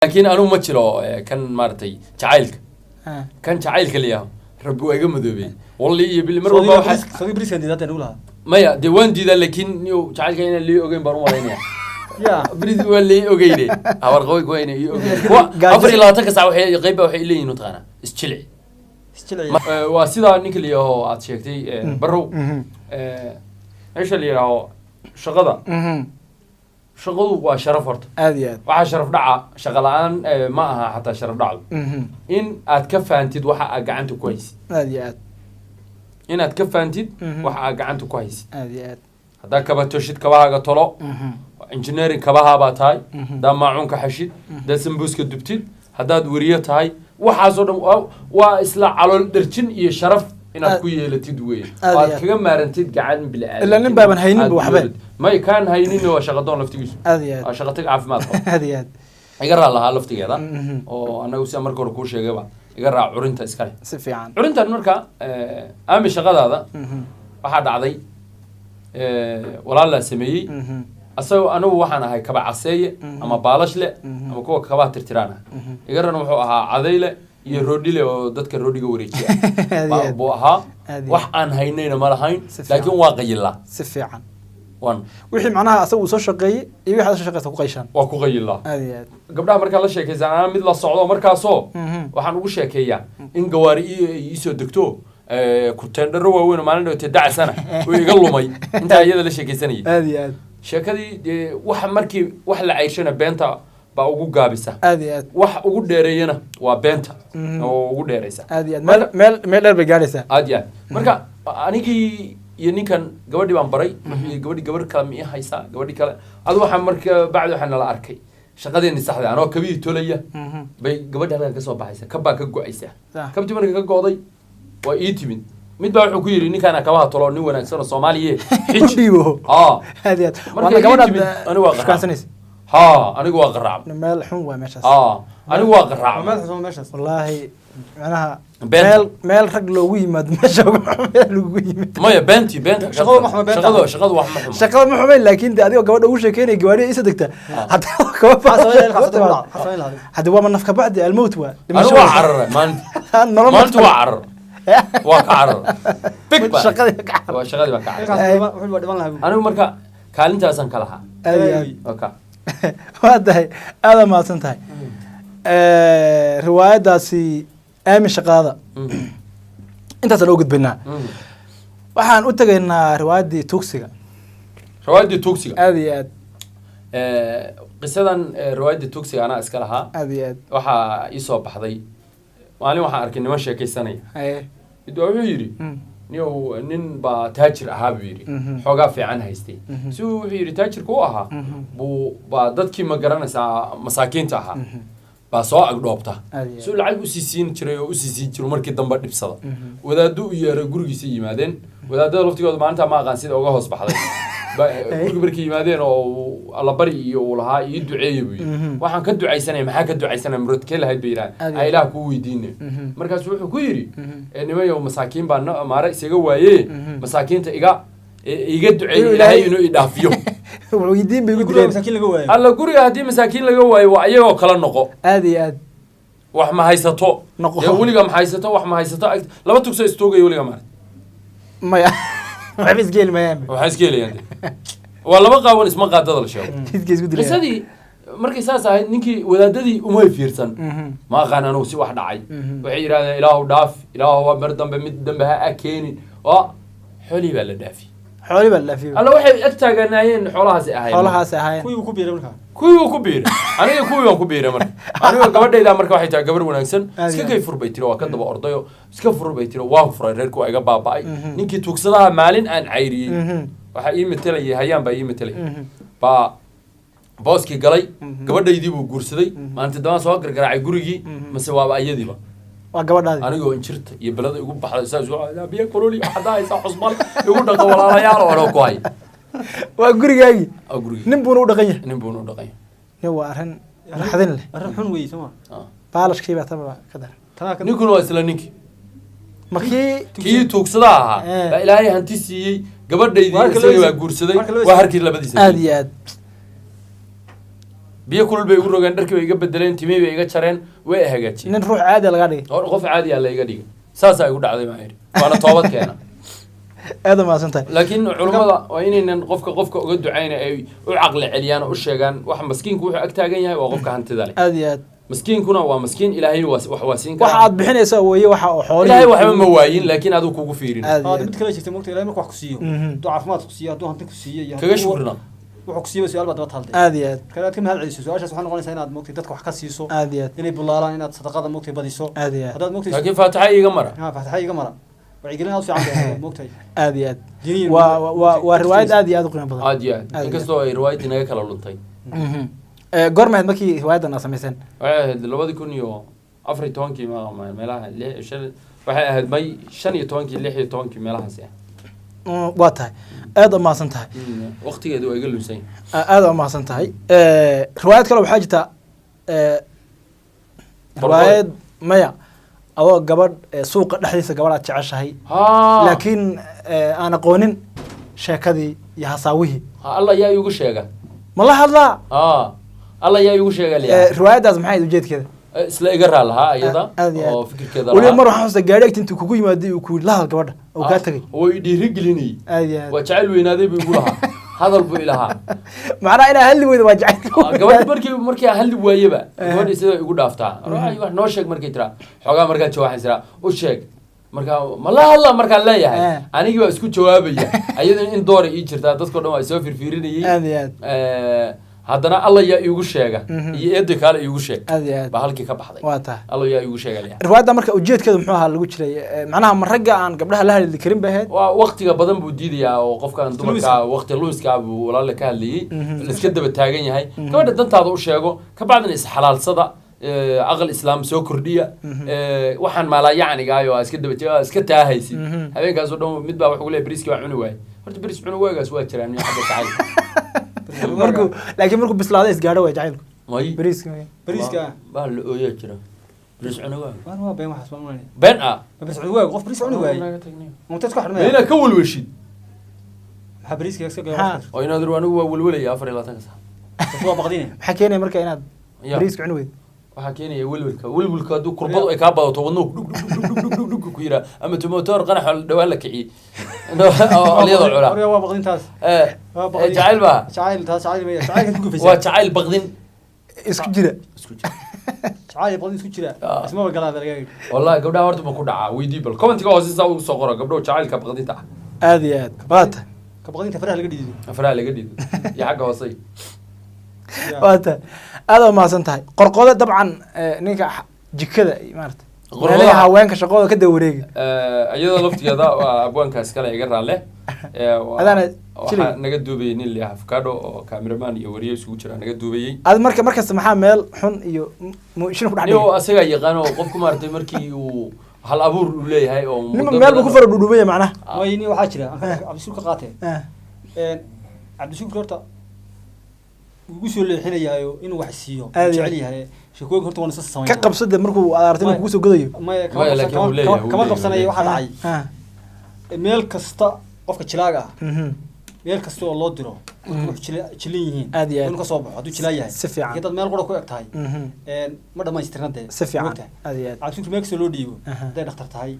لكن أنا ما تشلو كان مارتي تعايلك كان تعايلك اليوم ربوا يجمع ذبي والله يبي مرة واحد صديق بريس كانديدات نقولها ما يا ديوان دي ذا لكن يو تعايلك هنا اللي أوجين برمو هنا يا بريس واللي أوجيني أور قوي كويني أفري لا تكسر وحي غيبة وحي اللي نتغنى استشلعي وسيدا نيكلي هو أتشكتي برو إيش اللي راهو شغلة شغل وشرف ورد أديات waxaa sharaf dhaca shaqo la'aan ma aha xataa sharaf dhacdo in aad ka faantid waxa aad gacanta ku haysid أديات in aad ka faantid waxa aad gacanta ku haysid أديات haddaad kabatoshid kabahaaga tolo engineering kabahaa baa tahay haddaad maacuunka xashid haddaad sambuuska dubtid haddaad weriyo tahay waxaasoo dhan waa isla calool dherjin iyo sharaf inaad ku yeelatid weeye aad kaga maarantid gacan bilaadan إلا نبى من هينين بوحبة ما كان هينين waa shaqadoon laftigiisu أديات shaqo tag caafimaad qaba أديات iga raa lahaa laftigeeda oo anagu si marka hore kuu sheegayba iga raa curinta iskale سفي عن curintan marka aami shaqadaada waxaa dhacday walaal la sameeyey asagoo anigu waxaan ahay kaba caseeye ama baalash le ama kuwa kaba tirtiraan iga ran wuxuu ahaa cadayle iyo roodhile oo dadka roodhiga wareejiya buu ahaa wax aan haynayna ma lahayn laakiin waa qayila سفي عن wan وحي معناها أسوي سو شقي يبي حدا شقي تقو قيشان waa ku qayila أديات gabdhaha markaa la sheekaysanaa mid la socdo markaasoo waxaan ugu sheekeeyaa in gawaari ii soo degto ku teendharo waaweyn oo maalin dhawtay dacasana oo iga lumay intaa iyada la sheekaysanayay أديات sheekadii dee waxa markii wax la cayshana beenta baa ugu gaabisa أديات wax ugu dheereeyana waa beenta oo ugu dheeraysa أديات مال أربع جالسة aad iyo aad marka anigii iyo ninkan gabadhii baan baray gabadhii gabar kale ma ii haysaa gabadhii kale adu waxaan marka bacdi waxaan nala arkay shaqadeeni saxda anoo kabii tolaya bay gabadha halkan ka soo baxaysa kabbaa ka go-aysa kabtii marka ka go-day waa ii timid mid baa wuxuu ku yidhi ninkaana kabaha tolo nin wanaagsan oo soomaaliye حجيبه أديات وأنا كمان anigu ها anigu waa qaraab مال حموة ماشى anigu waa qaraab ما حسوا ماشي والله معناها بنت. مال رجل ويمد ماشى مال ويمد maya beenti beenta shaqadu wax ma beenta shaqadu wax ma xumo شغال محمد لكن دي أديو قبل أول شيء كان يجواري إيش دكتة حتى حسوا حتى هو من نفك بعد الموت هو أنا waa carar maanta waa carar waa ka carar big baa waa shaqadii baa ka carar anigu marka kaalintaasaan ka lahaa okay هذا هذا ما سنتهي رواية داسي آمن شقادة أنت تلوقت بينها waxaan u tagaynaa riwaayadii tuugsiga riwaayadii tuugsiga aad iyo aad qisadan riwaayadii tuugsiga anaa iska lahaa aad iyo aad waxaa ii soo baxday maalin waxaan arkay niman sheekaysanaya mid waa wuxuu yidhi nin baa taajir ahaa buu yidhi xoogaa fiican haystay si uu wuxuu yidhi taajirka u ahaa baa dadkii ma garanaysaa masaakiinta ahaa baa soo agdhoobta si uu lacag usii siin jiray oo usii siin jiro markii dambe dhibsada wadaaddu u yeeray gurigiisa yimaadeen wadaadada laftigooda maalintaa ma aqaan sida uga hoos baxday guriga markay yimaadeen oo allabari iyo uu lahaa ii duceeya buu yidhi waxaan ka ducaysanaya maxaa ka ducaysanaya muradkee lahayd bay yidhahan ilaah kuu weydiine markaasu wuxuu ku yidhi nimayow masaakiin baa maare isaga waaye masaakiinta iga duceeyo ilaahay inuu idhaafiyo weydiin bay guriga masaakiin laga waayo alla guriga haddii masaakiin laga waayo waa iyagoo kala noqo aad iyo aad wax ma haysato weliga ma haysato wax ma haysato laba tugso istoogaya weliga maarta maya waxba isgeeli mayaan waxaa isgeelayaan waa laba qaawan isma qaadada la sheego qisadii markay saas ahayd ninkii wadaadadii umay fiirsan ma aqaan anugu si wax dhacay waxay yidhahdeen ilaahu dhaaf ilaahu mar dambe mid dambe ha keenin oo xoolii baa la dhaafi xoolii baa la dhaafi alla waxay ag taaganaayeen xoolahaasi ahaayeen kuwii ku biiray markaa kuwii ku biiray aniga kuwii waan ku biiray marka aniga gabadhayda marka waxay tahay gabar wanaagsan iska kay fur bay tiri waa ka daba ordayo iska fur bay tiri waan furay reerku waa iga baaba'ay ninkii tuugsadaha maalin aan cayriyey waxaa ii matalayay hayaan baa ii matalay baa booskii galay gabadhaydii buu guursaday maalintii dambaan soo gargaraacay gurigii mase waaba ayadiiba waa gabadhaadi anigoo injirta iyo belada igu baxday saas biyo kululi waxaad haysaa cusbal igu dhaqa walaalayaal oo dhan ku hay waa gurigaagii gurigii nin buuna u dhaqan yahay nin buuna u dhaqan yahay nin waa arrin raxdin leh arrin xun weeye soma baalashkii baa taba ka dar ninkuna waa isla ninkii ma kii tuugsada ahaa baa ilaahay hanti siiyey gabadhaydii isaga waa guursaday waa harkii labadiisa aad iyo aad biyo kulul bay igu rogeen dharkii bay iga bedeleen timihii bay iga jareen way hagaajiyeen nin ruux caadi laga dhigay qof caadi ah la iga dhigay saasaa igu dhacday maa yidhi waana toobad keena aad maasan tahay laakiin culimmada waa inaynan qofka uga ducayna ay u caqli celiyaan oo u sheegaan wax maskiinku wuxuu ag taagan yahay waa qofka hantida leh aad iyo aad maskiinkuna waa maskiin ilaahay wax waa siin waxa aad bixinaysaa weeye waxa oo xoolo ilaahay waxba ma waayin laakiin adigu kugu fiirin mid kale jirta moogta ilaahay markuu wax ku siiyo hadduu caafimaad ku siiyo hadduu hanti ku siiyo iyo kaga shukrina wuxuu ku siiyo su'aal baad daba taaltay aad iyo aad kale aad ka mahad celiso su'aashaas waxay noqonaysaa inaad moogtay dadka wax ka siiso aad iyo aad inay bulaalaan inaad sadaqada moogtay badiso aad iyo aad haddaad moogtay laakiin faataxa iga mara faataxa iga mara wacyigelin aad u fiican tahay moogtay aad iyo aad waa riwaayad aad iyo aad u qiimo badan aad iyo aad inkastoo ay riwaayadii naga kala luntay goormayd markii riwaayadan aad samayseen waxay ahayd 2014 meelaha waxay ahayd may 15 16 meelahaasi waa tahay aad u mahadsan tahay waqtigeedu waa iga lunsan aad u mahadsan tahay riwaayad kale waxaa jirta riwaayad maya adoo gabadh suuqa dhexdiisa gabadh aad jeceshahay laakiin aan aqoonin sheekadii iyo hasaawihii alla yaa igu sheega ma la hadlaa alla yaa igu sheega riwaayadaas maxay ahayd ujeedkeeda isla iga raa lahaa iyada oo fikirkeeda weliba mar waxaan xusuustaa gaari agti intuu kugu yimaaday uu ku yidhi la hadal gabadha oo kaa tegay oo i dhiirigelinayay aad iyo aad waa jacayl weynaaday buu igu lahaa hadal buu ilahaa macnaha inaa hadli weyda waa jacayl gabadh markii aan hadli waayeba gabadhii sida igu dhaaftaa wax noo sheeg markay tiraa xoogaa markaan jawaaxay tiraa u sheeg markaa ma la hadla markaan leeyahay anigii baa isku jawaabaya ayadana in doora ii jirtaa dadkao dhan waa soo firfiirinayay aad iyo aad haddana alla yaa iigu sheega iyo eeday kaale iigu sheeg aad iyo aad baa halkii ka baxday waa tahay alla yaa iigu sheega riwaayadda marka ujeedkeedu muxuu ahaa lagu jiray macnaha ma ragga aan gabdhaha la hadli karin bay ahayd waa waqtiga badan buu diidayaa oo qofkaan dumarka waqti lumiska buu walaala ka hadlayay la iska daba taagan yahay gabadha dantaada u sheego ka bacdina isxalaalsada aqal islaam soo kordhiya waxaan maalayacniga ayo iska daba iska taahaysi habeenkaas oo dhan mid baa wax ugu leeyahay bariiski waa cuni waay horta bariis cuni waagaas waa jiraan xagga tacayl markuu laakiin markuu bislaaday isgaadho way jacaylku may bariiska baa la ooyaa jira bariis cuni waay waa been waxaas baan oranay been bariis cuni waay qof bariis cuni waay mumtad ka xirmay ina ka walwashid maxaa bariiska iska gaar oo inaad anigu waa walwalaya 24 saac waa baqdine maxaa keenay marka inaad bariiska cuni weyd waxaa keenaya welwelka hadduu kurbadu ay kaa badato wadnuhu dhug ku yiraa ama tumotoor qanax dhawaan la kiciyey alyada culaa waa baqdintaas jacayl baa waa jacayl baqdin isku jira jacayl baqdin isku jira isma ba galaa laga wallahi gabdhaha horta ma ku dhacaa weydii bal commentiga hoose saa ugu soo qora gabdho jacaylka baqdinta aad iyo aad waata ka baqdinta faraha laga dhiido iyo xagga hoose waata aad u mahadsan tahay qorqodo dabcan ninka jikada maarata meelaha haweenka shaqooda ka daba wareegi iyadoo laftigeeda waa abwaankaas kale iga raalle waxaa naga duubayay nin liah afkaadho oo cameraman iyo wariye isugu jira naga duubayey aad markasta maxaa meel xun iyo shin ku dhacay asagaa yaqaan oo qofku maaragtay markii uu hal abuur u leeyahay oo meel buu ku fara dhudhubaya macnaha way ni waxaa jira cabdishuur ka qaatee cabdishuur horta ugu soo leexinayaayo inuu wax siiyo jecel yahay sheekooyinka horta waan isa sameeyay ka qabsada markuu aartay inuu kugu soo godayo kama qabsanayo waxa dhacay meel kasta qofka jilaaga meel kasta oo loo diro jilin yihiin inuu ka soo baxo hadduu jilaa yahay si fiican dad meel qura ku eg tahay ma dhamaystirnadee si fiican aad iyo aad cabdishuur meel kasta loo dhiibo hadday dhakhtar tahay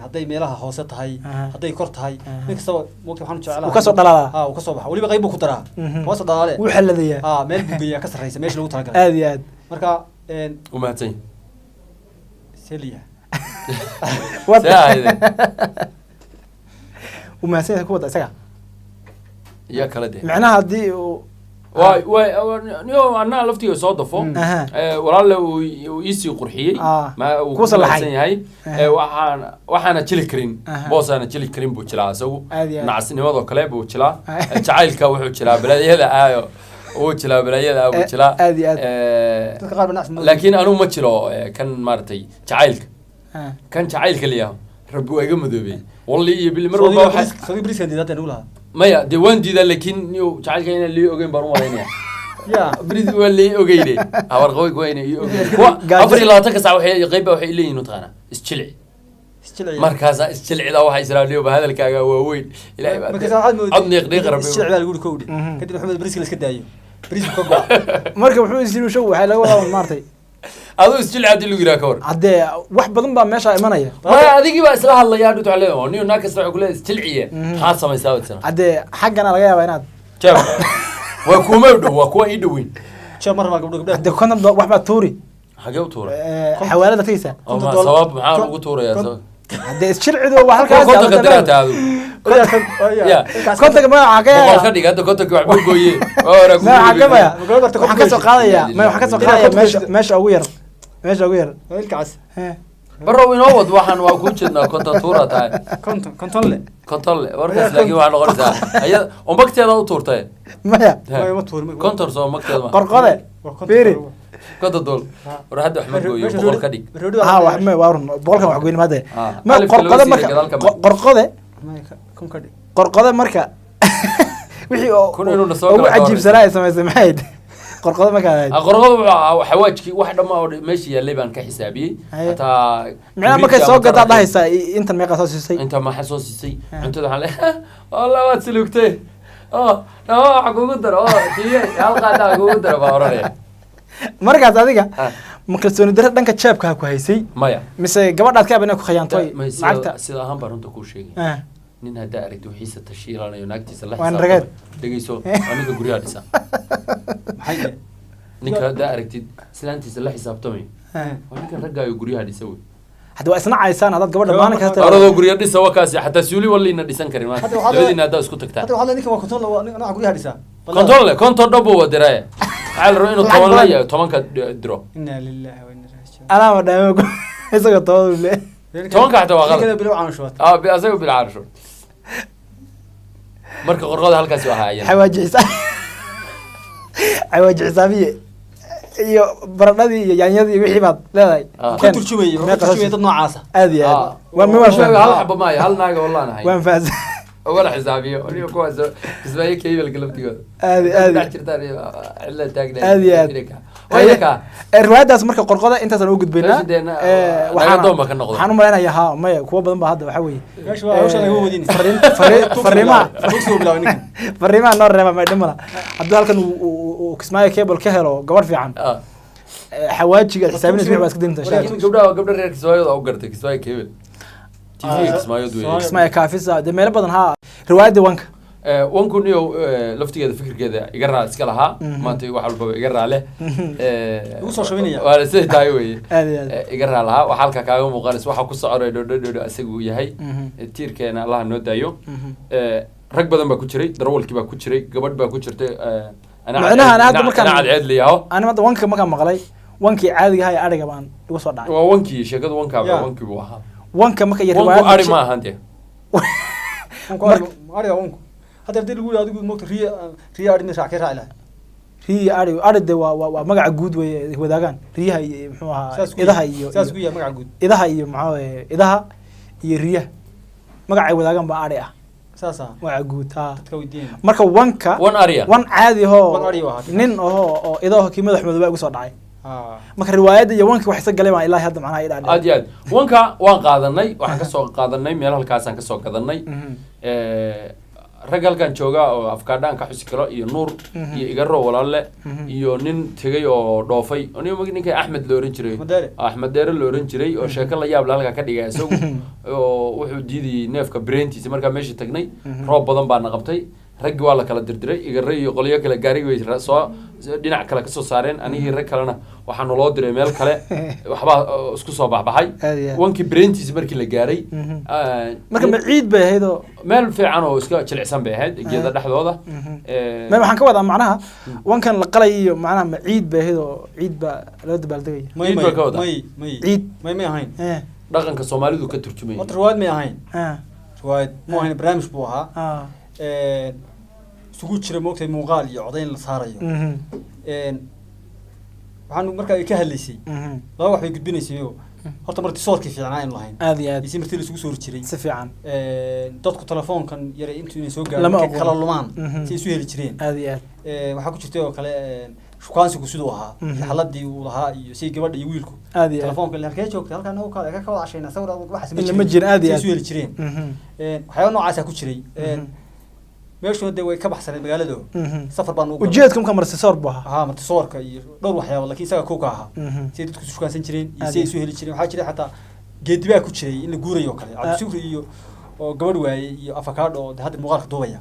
hadday meelaha hoose tahay hadday kor tahay mid kastaba moogta waxaan jeclahay ka soo dhalaalaa uu ka soo baxa waliba qayb buu ku daraa hoos dhalaale wuu xaladayaa meel buu geeyaa ka sarreysa meesha lagu talagalay aad iyo aad marka u mahadsan seliya u mahadsan yahay ku wada isaga yaa kala de macnaha haddii uu niyo anaa laftiga soo dafo walaalle uu iisii qurxiyey uu ku salaaxsan yahay waxaana jili karin boosaana jili karin buu jilaa isagu nacasnimadoo kale buu jilaa jacaylka wuxuu jilaa balaayada aayo uu jilaa balaayada buu jilaa laakiin anigu ma jilo kan maaragtay jacaylka kan jacaylka liyaho rabbi waa iga madoobey walli iyo bil mar walba waxa maya dee waan diidaa laakiin niyo jacaylka inaan lii ogeyn baan u malaynaya brid waa lii ogeyne habar qaboy waa inay ii ogeyn 24 saac waxay qayba waxay leeyihiin taqaana isjilci markaas isjilcida waxay israaliyo ba hadalkaaga waa weyn ilaahay baa cod neeq rabbi isjilci baa lagu kowdi kadib maxamed bariiska la iska daayo بريز كوكو مركب وحو يصير شو waxay laga wadaa maartay adu isjilcaadi lagu yiraahdo kor hadee wax badan baa meesha imanaya ma adigi baa isla hadlayaa dhut wale oo niyo naaka soo kule isjilciye ha samaysaa wadsan hadee xaqana laga yaabaa inaad jeeb waa kuma dhow waa kuwa ii dhawin jeeb mar ma gabdho hadee konton wax baa tuuri xagee u tuura xawaalada taysa sabab maxaa ugu tuurayaa sabab hadee isjilcidu waa halkaas konton ka diraataadu konton ma xaqee ka dhigada konton wax buu gooyay ora ma xaqabaya waxaan ka soo qaadaya waxaan ka soo qaadaya meesha ugu yar meesha ugu yar ilkaas baro inoo wad waxaan waa ku jeednaa konton tuura tahay konton le warkaas laakiin waxa noqonaysaa ayada oo magteeda u tuurtay maya ma tuur konton soo magteeda qorqode beeri konton dool war hadda wax ma gooyo boqol ka dhig wax ma waarun boqolkan wax gooyin maade ma qorqode marka qorqode qorqode marka wixii oo ugu cajiibsanaa ay samaysay maxay qorqode marka qorqode xawaajki wax dhama oo meeshii yaalay baan ka xisaabiyay hataa macna markay soo gadaa dhahaysa inta meeqa soo siisay inta ma soo siisay cuntada waxaan leeyahay wallahi waad silugtay xagugu daro tiye halqaada xagugu daro baa oranay markaas adiga ma kalsooni darro dhanka jeebka ku haysay maya mise gabadhaad ka abana ku khiyaantay lacagta sida ahaan baan runta ku sheegay nin hadda aragtay wixiisa tashiilanayo naagtiisa la xisaabtay dhageyso aniga guriga dhisa maxay ninka hadda aragtid islaantiisa la xisaabtamay waa ninka ragaayo guriga dhisa way hadda waa isna caysaan adad gabadha maalinka hasta arado guriga dhisa waa kaasi hatta suuli waliina dhisan karin ma labadiina hadda isku tagtaa hadda waxa ninka waa konton la guriga dhisa konton dhabo wadiray xal roo inuu toban la yahay tobanka diro inna lillahi wa inna ilaihi raaji'uun ana ma dhaamo isaga toban le tobanka hada waa qalad kida bilow aan shubad bi asaga bil arshur marka qorqoda halkaas waa haayeen xawaaji xisaabiye iyo baradhadii iyo yaanyadii iyo wixii baad leedahay ka turjumay dad noocaas aad iyo aad waa ma waa hal xabo ma hal naaga wallahi nahay waan faas ولا حسابيه وليه كواس كسبايه كيف القلب تقول علا تاقنا وياك الروايداس marka qorqoda intaasaan u gudbaynaa waxaan u maleynayaa ha maya kuwa badan baa hadda waxa weeye fariimaha noo reeba ma dhimana hadduu halkan uu kismaayo cable ka helo gabar fiican xawaajiga xisaabinaysa waa iska dinta gabdha reer kismaayo u gartay kismaayo cable kismaayo kaafisa de meelo badan ha riwaayadda wanka wanku niyo laftigeeda fikirkeeda iga raa iska lahaa maanta wax walba iga raa leh ugu soo shabinaya waa sida taay weeye iga raa lahaa waxa halka kaaga muuqanaysa waxa ku socoray dhodhodho asagu yahay tiirkeena Allah noo daayo rag badan baa ku jiray darawalkii baa ku jiray gabadh baa ku jirtay macnaha hadda markaan cad leeyahay ana hadda wanka markaan maqlay wankii caadiga ahaa ariga baan ugu soo dhacay waa wankii sheekadu wanka baa wankii buu ahaa wanka marka yar wanku ari ma ahante ari wanku hadda dad lagu adigu moogta riya ari meesha ka raacay riya ari de waa magaca guud way wadaagaan riyaha iyo muxuu ahaa idaha iyo saas ku yahay magaca guud idaha iyo maxaa idaha iyo riyaha magaca wadaagaan baa ari ah saasa magaca guud ha dadka weydiin marka wanka wan caadi nin oo idaha ki madaxmooda baa ugu soo dhacay marka riwaayada iyo wanka wax isa galay baan ilaahay hadda macnaha ilaa aad yaad wanka waan qaadanay waxaan ka soo qaadanay meel halkaas aan ka soo gadanay rag halkan jooga oo afkaadhaan ka xusi karo iyo nuur iyo igaro walaale iyo nin tagay oo dhoofay ninka Axmed la oran jiray Axmed Deere la oran jiray oo sheeko la yaab la halka ka dhigay isagu oo wuxuu diiday neefka braintiisa marka meesha tagnay roob badan baa na qabtay rag waa la kala dirdiray igaro iyo qoliyo kale gaari way soo dhinac kale ka soo saareen anigii rag kalena waxaan loo diray meel kale waxba isku soo baxbaxay wankii braintiisa markii la gaaray marka ma ciid bay ahayd oo meel fiican oo iska jilicsan bay ahayd geeda dhexdooda ma waxaan ka wadaa macnaha wankan la qalay iyo macnaha ma ciid bay ahayd oo ciid ba loo dabaaldegay may ahayn dhaqanka Soomaalidu ka turjumay ruwaad may ahayn ruwaad ma ahayn barnaamij buu ahaa sugu jira moogtay muuqaal iyo codayn la saarayo waxaan markaa ka hadlaysay laba wax bay gudbinaysay horta martii soodkii fiicnaa in lahayn aad iyo aad isii martii la isugu soo jiray si fiican dadku telefoonkan yare intuu inay soo gaarin kala lumaan si isu heli jireen aad iyo aad waxaa ku jirtay oo kale shukaansigu siduu ahaa xaladii uu lahaa iyo si gabadha iyo wiilku telefoonka halkee joogtay halkaan oo kale ka wada cashayna sawir wax ma jira aad iyo aad isu heli jireen waxyaabo noocaas ku jiray meeshuna dee way ka baxsanay magaalado safar baan ugu ujeedkum ka marsisoor baa aha marsisoorka iyo dhowr waxyaabo laakiin isaga ku ka aha si dadku isu shukaansan jireen iyo si isu heli jireen waxa jiray xataa geedibaa ku jiray in la guurayo kale cabdi shukri iyo oo gabadh waayay iyo avocado oo hadda muuqaalka duubaya